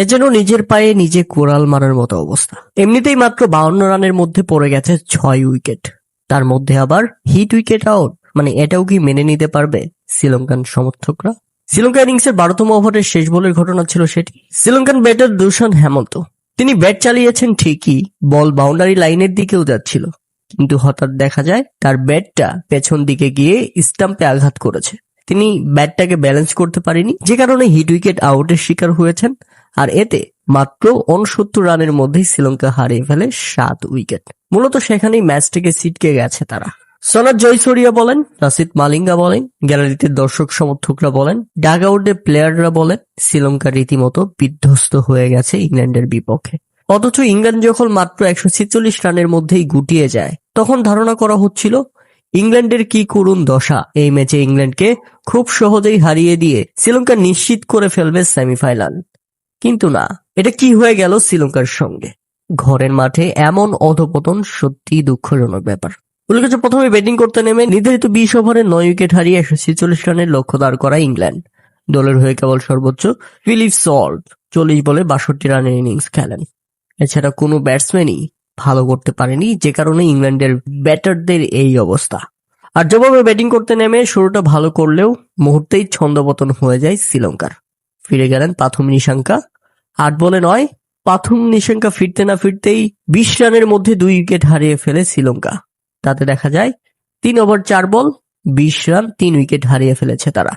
এ যেন নিজের পায়ে নিজে কোড়াল মারার মতো অবস্থা। এমনিতেই মাত্র 52 রানের মধ্যে পড়ে গেছে 6 উইকেট, তার মধ্যে আবার হিট উইকেট আউট। মানে এটাও কি মেনে নিতে পারবে শ্রীলঙ্কান সমর্থকরা? শ্রীলঙ্কা ইনিংসের 12তম ওভারের শেষ বলের ঘটনা ছিল সেটি। শ্রীলঙ্কান ব্যাটার দুশান হেমন্ত তিনি ব্যাট চালিয়েছেন ঠিকই, বল বাউন্ডারি লাইনের দিকেও যাচ্ছিল, কিন্তু হঠাৎ দেখা যায় তার ব্যাটটা পেছন দিকে গিয়ে স্টাম্পে আঘাত করেছে। তিনি ব্যাটটাকে ব্যালেন্স করতে পারেনি, যে কারণে হিট উইকেট আউটের শিকার হয়েছেন। আর এতে মাত্র 69 রানের মধ্যেই শ্রীলঙ্কা হারিয়ে ফেলে 7 উইকেট। মূলত সেখানেই ম্যাচটাকে ছিটকে গেছে তারা। সনাথ জয়সূরিয়া বলেন, লাসিথ মালিঙ্গা বলেন, গ্যালারিতে দর্শক সমর্থকরা বলেন, ডাগ আউটে প্লেয়াররা বলেন, শ্রীলঙ্কা রীতিমতো বিধ্বস্ত হয়ে গেছে ইংল্যান্ডের বিপক্ষে। অথচ ইংল্যান্ড যখন মাত্র 146 রানের মধ্যেই গুটিয়ে যায়, তখন ধারণা করা হচ্ছিল ইংল্যান্ডের কি করুণ দশা। এই ম্যাচে ইংল্যান্ডকে খুব সহজেই হারিয়ে দিয়ে শ্রীলঙ্কা নিশ্চিত করে ফেলবে সেমিফাইনাল। কিন্তু না, এটা কি হয়ে গেল শ্রীলঙ্কার সঙ্গে? ঘরের মাঠে এমন অধপতন সত্যিই দুঃখজনক ব্যাপার। উল্লেখ্য, প্রথমে ব্যাটিং করতে নেমে নির্ধারিত 20 ওভারে 9 উইকেট হারিয়ে 146 রানের লক্ষ্য দাঁড় করায় ইংল্যান্ড। দলের হয়ে কেবল সর্বোচ্চ ফিলিপ সল্ট 40 বলে 62 রানের ইনিংস খেলেন। এছাড়া কোনো ব্যাটসম্যানই ভালো করতে পারেনি, যে কারণে ইংল্যান্ডের ব্যাটারদের এই অবস্থা। আর যেভাবে ব্যাটিং করতে নেমে শুরুটা ভালো করলেও মুহূর্তেই ছন্দপতন হয়ে যায় শ্রীলঙ্কার। ফিরে গেলেন পাথুম নিশাঙ্কা। 8 বলে 9, পাথুম নিশাঙ্কা ফিরতে না ফিরতেই 20 রানের মধ্যে 2 উইকেট হারিয়ে ফেলে শ্রীলঙ্কা। তাতে দেখা যায় 3 ওভার 4 বল 20 রান, 3 উইকেট হারিয়ে ফেলেছে তারা।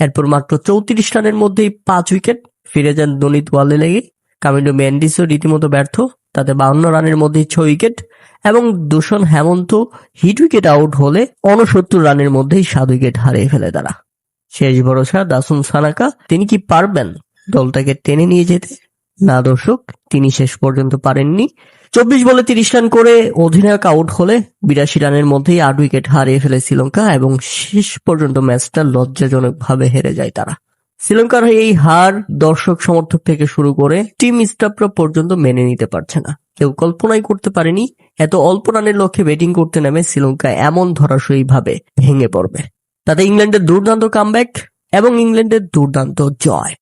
এরপর মাত্র 34 রানের মধ্যেই 5 উইকেট। ফিরে যান দনিত ওয়ালেলেগে। কামিন্ডো মেন্ডিসও রীতিমতো ব্যর্থ, তাতে 52 রানের মধ্যেই 6 উইকেট, এবং দুশান হেমন্ত হিট উইকেট আউট হলে 69 রানের মধ্যেই 7 উইকেট হারিয়ে ফেলে তারা। শেষ ভরসা দাসুন সানাকা, তিনি কি পারবেন দলটাকে টেনে নিয়ে যেতে? না দর্শক, তিনি শেষ পর্যন্ত পারেননি। 24 বলে 30 রান করে অধিনায়ক আউট হলে 82 রানের মধ্যেই 8 উইকেট হারিয়ে ফেলে শ্রীলঙ্কা, এবং শেষ পর্যন্ত ম্যাচটা লজ্জাজনকভাবে হেরে যায় তারা। শ্রীলঙ্কার এই হার দর্শক সমর্থক থেকে শুরু করে টিম স্টাফরা পর্যন্ত মেনে নিতে পারছে না। কেউ কল্পনাই করতে পারেনি এত অল্প রানের লক্ষ্যে ব্যাটিং করতে নেমে শ্রীলঙ্কা এমন ধরাশয়ী ভাবে ভেঙে পড়বে। তাতে ইংল্যান্ডের দুর্দান্ত কামব্যাক এবং ইংল্যান্ডের দুর্দান্ত জয়।